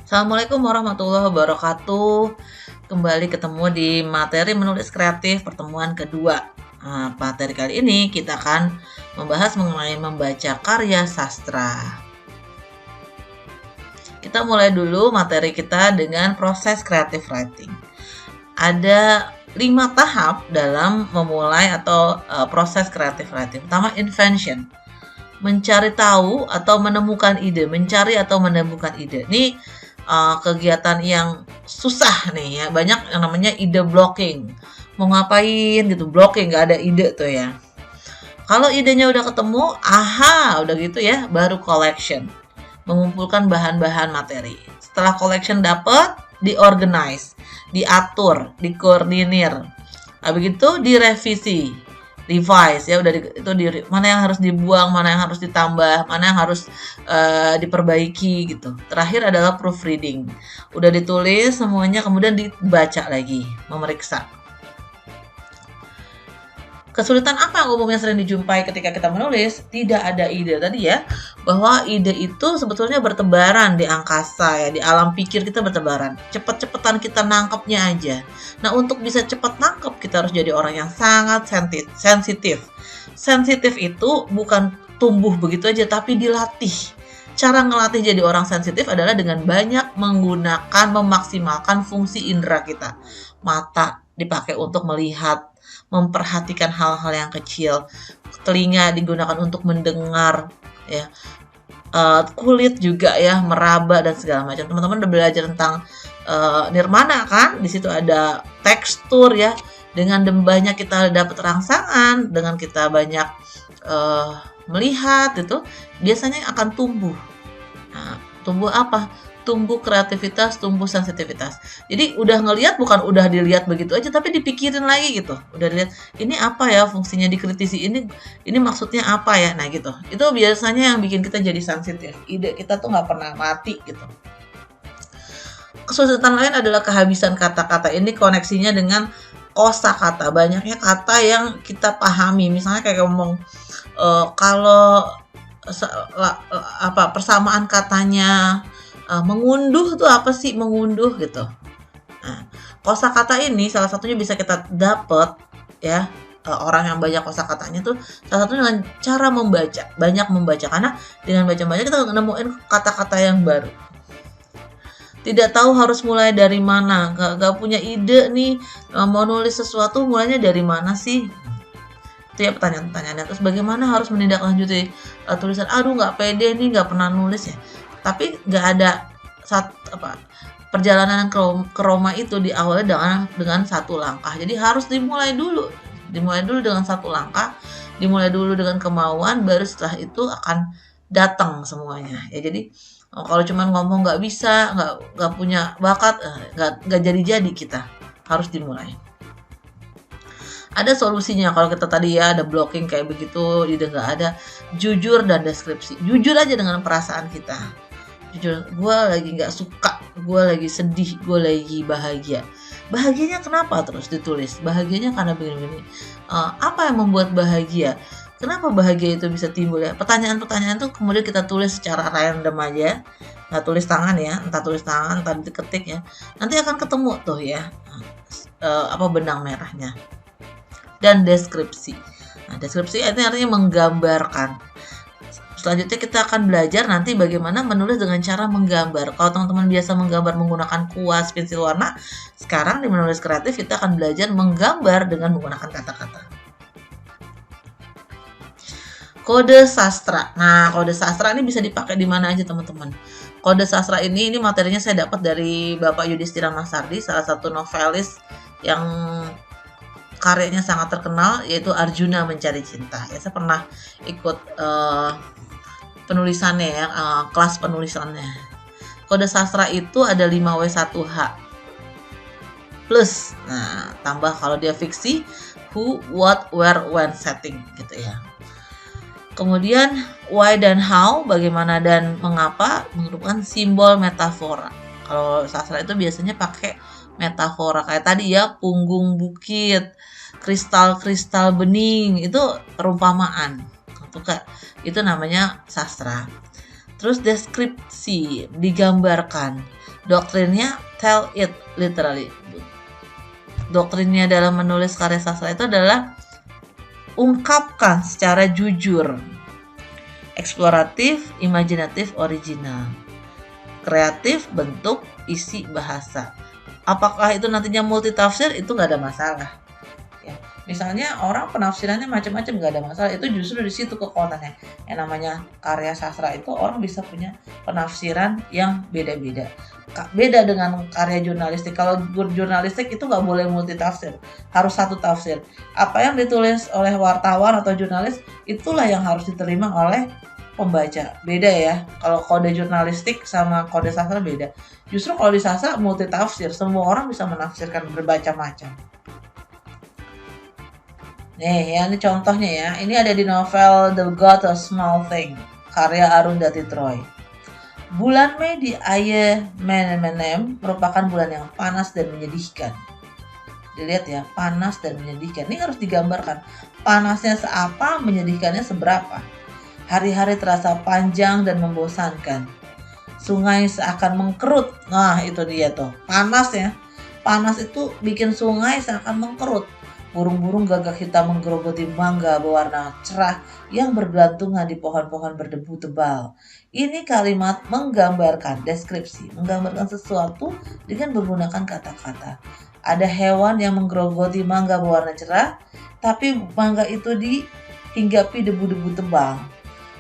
Assalamualaikum warahmatullahi wabarakatuh. Kembali ketemu di materi menulis kreatif pertemuan kedua. Materi kali ini kita akan membahas mengenai membaca karya sastra. Kita mulai dulu materi kita dengan proses creative writing. Ada 5 tahap dalam memulai atau proses creative writing. Pertama, invention. Mencari tahu atau menemukan ide, mencari atau menemukan ide. Ini kegiatan yang susah nih ya, banyak yang namanya ide blocking. Mau ngapain gitu, blocking, nggak ada ide tuh ya. Kalau idenya udah ketemu, udah gitu ya, baru collection. Mengumpulkan bahan-bahan materi. Setelah collection dapet, diorganize, diatur, dikoordinir. Habis itu direvisi. Revise ya, mana yang harus dibuang, mana yang harus ditambah, mana yang harus diperbaiki gitu. Terakhir adalah proofreading. Udah ditulis semuanya, kemudian dibaca lagi, memeriksa. Kesulitan apa yang umumnya sering dijumpai ketika kita menulis? Tidak ada ide tadi ya, bahwa ide itu sebetulnya bertebaran di angkasa ya, di alam pikir kita bertebaran. Cepet-cepetan kita nangkepnya aja. Nah, untuk bisa cepat nangkep, kita harus jadi orang yang sangat sensitif. Sensitif itu bukan tumbuh begitu aja, tapi dilatih. Cara ngelatih jadi orang sensitif adalah dengan banyak memaksimalkan fungsi indera kita. Mata dipakai untuk melihat, memperhatikan hal-hal yang kecil, telinga digunakan untuk mendengar, ya, kulit juga ya, meraba dan segala macam. Teman-teman udah belajar tentang nirmana kan? Di situ ada tekstur ya. Dengan banyak kita dapat rangsangan, dengan kita banyak melihat itu, biasanya akan tumbuh. Nah, tumbuh apa? Tumbuh kreativitas, tumbuh sensitivitas. Jadi udah ngelihat, bukan udah dilihat begitu aja, tapi dipikirin lagi gitu. Udah dilihat, ini apa ya fungsinya, dikritisi, ini maksudnya apa ya. Nah gitu. Itu biasanya yang bikin kita jadi sensitif. Ide kita tuh nggak pernah mati gitu. Kesulitan lain adalah kehabisan kata-kata. Ini koneksinya dengan kosakata. Banyaknya kata yang kita pahami. Misalnya kayak ngomong kalau persamaan katanya mengunduh tuh apa sih, mengunduh gitu. Nah, kosakata ini salah satunya bisa kita dapat ya, orang yang banyak kosakatanya tuh salah satunya dengan cara membaca, banyak membaca, karena dengan baca-baca kita nemuin kata-kata yang baru. Tidak tahu harus mulai dari mana, gak punya ide nih, mau nulis sesuatu, mulainya dari mana sih? Itu ya pertanyaan-pertanyaannya. Terus bagaimana harus menindaklanjuti tulisan, gak pede nih, gak pernah nulis ya. Tapi nggak ada perjalanan ke Roma itu diawali dengan satu langkah. Jadi harus dimulai dulu dengan satu langkah, dimulai dulu dengan kemauan, baru setelah itu akan datang semuanya. Ya jadi kalau cuma ngomong nggak bisa, nggak punya bakat, nggak jadi kita. Harus dimulai. Ada solusinya kalau kita tadi ya ada blocking kayak begitu, ide nggak ada. Jujur dan deskripsi. Jujur aja dengan perasaan kita. Jujur, gue lagi nggak suka, gue lagi sedih, gue lagi bahagia. Bahagianya kenapa terus ditulis? Bahagianya karena begini-begini. Apa yang membuat bahagia? Kenapa bahagia itu bisa timbul ya? Pertanyaan-pertanyaan itu kemudian kita tulis secara random aja. Nggak tulis tangan ya, entah tulis tangan, entah diketik ya. Nanti akan ketemu tuh ya, benang merahnya. Dan deskripsi. Nah, deskripsi itu artinya menggambarkan. Selanjutnya kita akan belajar nanti bagaimana menulis dengan cara menggambar. Kalau teman-teman biasa menggambar menggunakan kuas, pensil warna, sekarang di menulis kreatif kita akan belajar menggambar dengan menggunakan kata-kata. Kode sastra. Nah, kode sastra ini bisa dipakai di mana aja teman-teman. Kode sastra ini materinya saya dapat dari Bapak Yudhistira Masardi, salah satu novelis yang karyanya sangat terkenal, yaitu Arjuna Mencari Cinta. Ya, saya pernah ikut penulisannya ya, kelas penulisannya. Kode sastra itu ada 5W1H plus. Nah, tambah kalau dia fiksi, who, what, where, when, setting gitu ya. Kemudian why dan how, bagaimana dan mengapa, merupakan simbol metafora. Kalau sastra itu biasanya pakai metafora kayak tadi ya, punggung bukit, kristal-kristal bening, itu perumpamaan. Itu namanya sastra. Terus deskripsi, digambarkan. Doktrinnya tell it literally. Doktrinnya dalam menulis karya sastra itu adalah ungkapkan secara jujur, eksploratif, imajinatif, original, kreatif, bentuk, isi, bahasa. Apakah itu nantinya multitafsir? Itu nggak ada masalah. Ya. Misalnya orang penafsirannya macam-macam, nggak ada masalah. Itu justru di situ kekuatannya. Yang namanya karya sastra itu orang bisa punya penafsiran yang beda-beda. Beda dengan karya jurnalistik. Kalau jurnalistik itu nggak boleh multitafsir, harus satu tafsir. Apa yang ditulis oleh wartawan atau jurnalis, itulah yang harus diterima oleh pembaca. Beda ya, kalau kode jurnalistik sama kode sastra beda. Justru kalau di sastra multitafsir, semua orang bisa menafsirkan bermacam-macam. Nih, ya ini contohnya ya. Ini ada di novel The God of Small Thing, karya Arundhati Roy. Bulan Mei di Aye-Menem merupakan bulan yang panas dan menyedihkan. Dilihat ya, panas dan menyedihkan. Ini harus digambarkan. Panasnya seapa, menyedihkannya seberapa. Hari-hari terasa panjang dan membosankan. Sungai seakan mengkerut. Nah, itu dia tuh. Panas ya. Panas itu bikin sungai seakan mengkerut. Burung-burung gagak hitam menggerogoti mangga berwarna cerah yang bergelantungan di pohon-pohon berdebu tebal. Ini kalimat menggambarkan deskripsi, menggambarkan sesuatu dengan menggunakan kata-kata. Ada hewan yang menggerogoti mangga berwarna cerah, tapi mangga itu dihinggapi debu-debu tebal.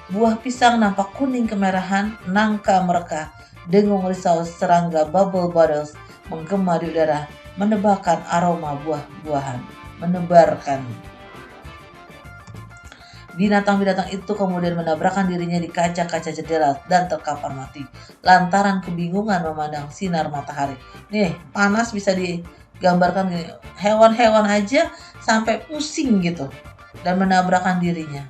Buah pisang nampak kuning kemerahan, nangka mereka, dengung risau serangga bubble bottles menggema di udara, menebakkan aroma buah-buahan, menebarkan. Binatang-binatang itu kemudian menabrakkan dirinya di kaca-kaca jendela dan terkapar mati, lantaran kebingungan memandang sinar matahari. Nih, panas bisa digambarkan gini, hewan-hewan aja sampai pusing gitu dan menabrakkan dirinya.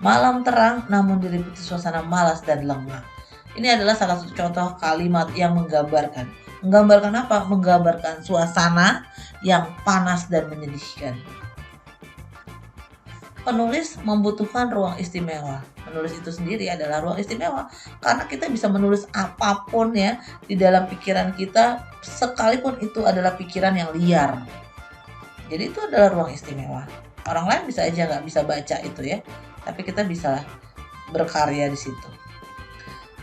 Malam terang namun diliputi suasana malas dan lengah. Ini adalah salah satu contoh kalimat yang menggambarkan. Menggambarkan apa? Menggambarkan suasana yang panas dan menyedihkan. Penulis membutuhkan ruang istimewa. Menulis itu sendiri adalah ruang istimewa karena kita bisa menulis apapun ya di dalam pikiran kita, sekalipun itu adalah pikiran yang liar. Jadi itu adalah ruang istimewa. Orang lain bisa aja nggak bisa baca itu ya, tapi kita bisa berkarya di situ.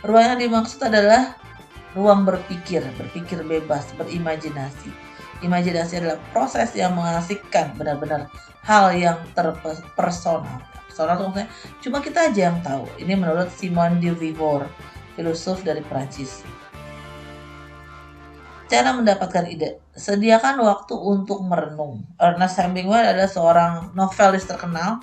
Ruang yang dimaksud adalah ruang berpikir bebas, berimajinasi. Imajinasi adalah proses yang mengasihkan benar-benar hal yang terpersonal. Personal itu maksudnya cuma kita aja yang tahu. Ini menurut Simone de Beauvoir, filosof dari Prancis. Cara mendapatkan ide. Sediakan waktu untuk merenung. Ernest Hemingway adalah seorang novelis terkenal.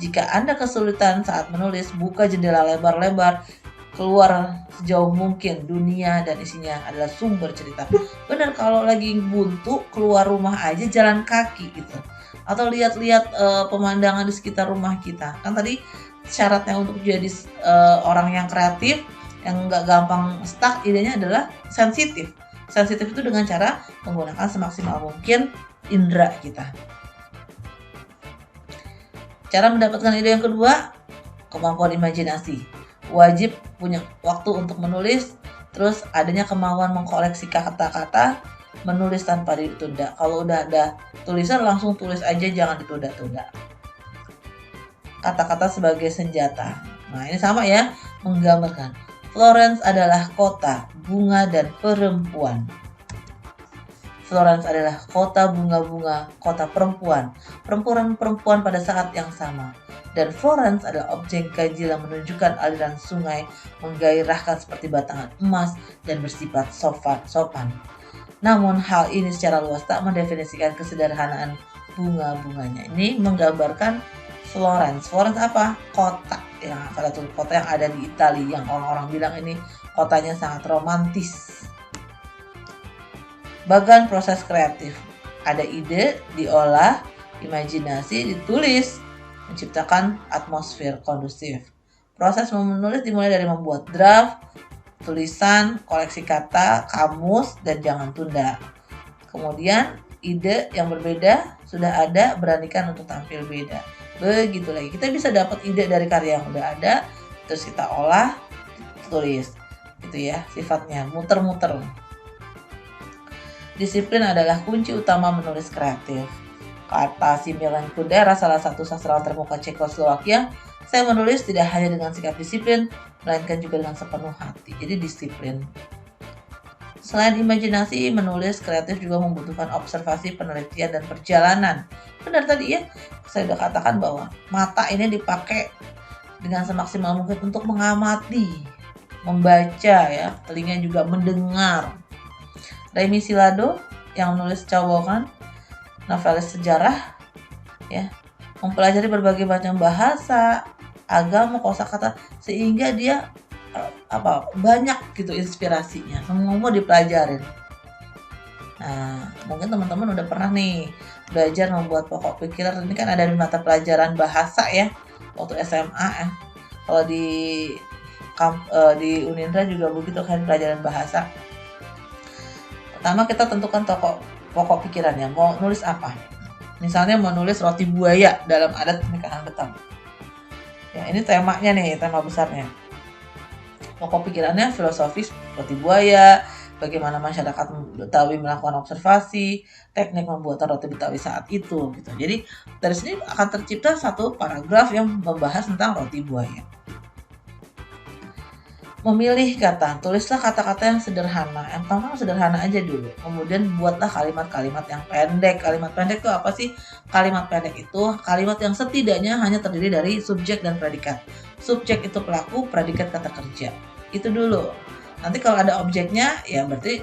Jika Anda kesulitan saat menulis, buka jendela lebar-lebar, keluar sejauh mungkin. Dunia dan isinya adalah sumber cerita. Benar, kalau lagi buntu, keluar rumah aja jalan kaki gitu. Atau lihat-lihat pemandangan di sekitar rumah kita. Kan tadi syaratnya untuk jadi orang yang kreatif, yang nggak gampang stuck, idenya adalah sensitif. Sensitif itu dengan cara menggunakan semaksimal mungkin indera kita. Cara mendapatkan ide yang kedua, kemampuan imajinasi. Wajib punya waktu untuk menulis, terus adanya kemauan mengkoleksi kata-kata, menulis tanpa ditunda. Kalau udah ada tulisan langsung tulis aja, jangan ditunda-tunda. Kata-kata sebagai senjata. Nah ini sama ya, menggambarkan. Florence adalah kota, bunga, dan perempuan. Florence adalah kota bunga-bunga, kota perempuan. Perempuan pada saat yang sama. Dan Florence adalah objek ganjil yang menunjukkan aliran sungai, menggairahkan seperti batangan emas, dan bersifat sopan. Namun hal ini secara luas tak mendefinisikan kesederhanaan bunga-bunganya. Ini menggambarkan Florence. Florence apa? Kota. Ya, salah satu kota yang ada di Italia yang orang-orang bilang ini kotanya sangat romantis. Bagian proses kreatif. Ada ide, diolah, imajinasi, ditulis, menciptakan atmosfer kondusif. Proses menulis dimulai dari membuat draft, tulisan, koleksi kata, kamus, dan jangan tunda. Kemudian ide yang berbeda sudah ada, beranikan untuk tampil beda. Begitu lagi, kita bisa dapat ide dari karya yang udah ada, terus kita olah, tulis, gitu ya, sifatnya muter-muter. Disiplin adalah kunci utama menulis kreatif. Kata si Milan Kundera, salah satu sastrawan terkemuka Cekoslowakia, saya menulis tidak hanya dengan sikap disiplin, melainkan juga dengan sepenuh hati. Jadi disiplin. Selain imajinasi, menulis kreatif juga membutuhkan observasi, penelitian, dan perjalanan. Benar tadi ya, saya sudah katakan bahwa mata ini dipakai dengan semaksimal mungkin untuk mengamati, membaca ya, telinga juga mendengar. Remy Silado yang menulis Cawokan, novelis sejarah ya, mempelajari berbagai macam bahasa, agama, kosakata sehingga dia banyak gitu inspirasinya, semua dipelajarin. Nah, mungkin teman-teman udah pernah nih belajar membuat pokok pikiran. Ini kan ada di mata pelajaran bahasa ya, waktu SMA ya. Kalau di Unindra juga begitu kan, pelajaran bahasa. Pertama kita tentukan pokok pikirannya, mau nulis apa. Misalnya mau nulis roti buaya dalam adat pernikahan Betawi. Ya, ini temanya nih, tema besarnya. Pokok pikirannya filosofis roti buaya, bagaimana masyarakat Betawi melakukan observasi, teknik pembuatan roti Betawi saat itu gitu. Jadi dari sini akan tercipta satu paragraf yang membahas tentang roti buaya. Memilih kata, tulislah kata-kata yang sederhana. Yang pertama sederhana aja dulu. Kemudian buatlah kalimat-kalimat yang pendek. Kalimat pendek itu apa sih? Kalimat pendek itu kalimat yang setidaknya hanya terdiri dari subjek dan predikat. Subjek itu pelaku, predikat kata kerja. Itu dulu. Nanti kalau ada objeknya ya berarti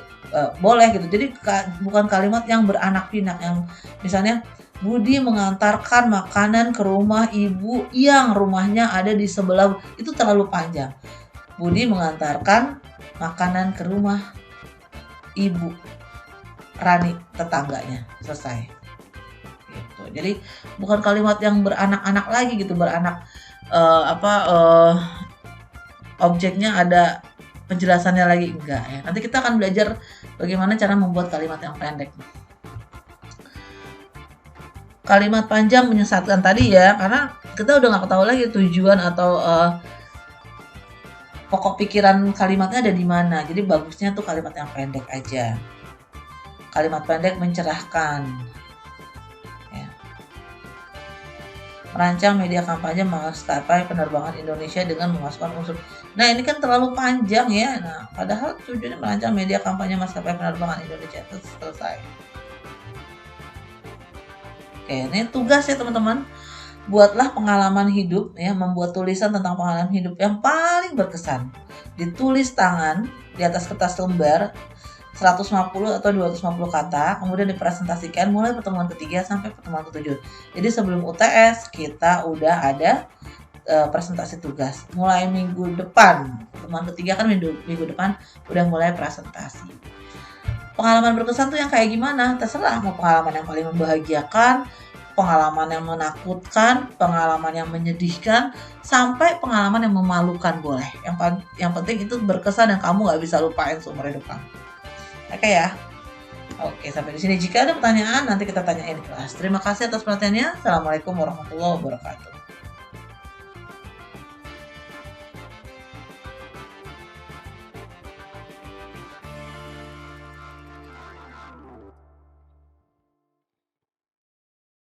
boleh gitu. Jadi bukan kalimat yang beranak pinak, yang misalnya Budi mengantarkan makanan ke rumah ibu yang rumahnya ada di sebelah. Itu terlalu panjang. Budi mengantarkan makanan ke rumah ibu Rani tetangganya. Selesai. Gitu. Jadi bukan kalimat yang beranak-anak lagi gitu, objeknya ada penjelasannya lagi, enggak ya. Nanti kita akan belajar bagaimana cara membuat kalimat yang pendek. Kalimat panjang menyesatkan tadi ya, karena kita udah nggak tahu lagi tujuan atau pokok pikiran kalimatnya ada di mana. Jadi bagusnya tuh kalimat yang pendek aja. Kalimat pendek mencerahkan. Ya. Merancang media kampanye maskapai penerbangan Indonesia dengan memasukkan unsur. Nah ini kan terlalu panjang ya. Nah padahal tujuannya merancang media kampanye maskapai penerbangan Indonesia itu selesai. Oke, ini tugas ya teman-teman. Buatlah pengalaman hidup ya, membuat tulisan tentang pengalaman hidup yang paling berkesan. Ditulis tangan di atas kertas lembar 150 atau 250 kata, kemudian dipresentasikan mulai pertemuan ketiga sampai pertemuan ketujuh. Jadi sebelum UTS kita udah ada presentasi tugas. Mulai minggu depan, pertemuan ketiga kan minggu depan udah mulai presentasi. Pengalaman berkesan tuh yang kayak gimana? Terserah, mau pengalaman yang paling membahagiakan, pengalaman yang menakutkan, pengalaman yang menyedihkan, sampai pengalaman yang memalukan boleh. Yang penting itu berkesan dan kamu nggak bisa lupain seumur hidup kamu. Oke ya. Oke, sampai di sini. Jika ada pertanyaan nanti kita tanyain di kelas. Terima kasih atas perhatiannya. Assalamualaikum warahmatullahi wabarakatuh.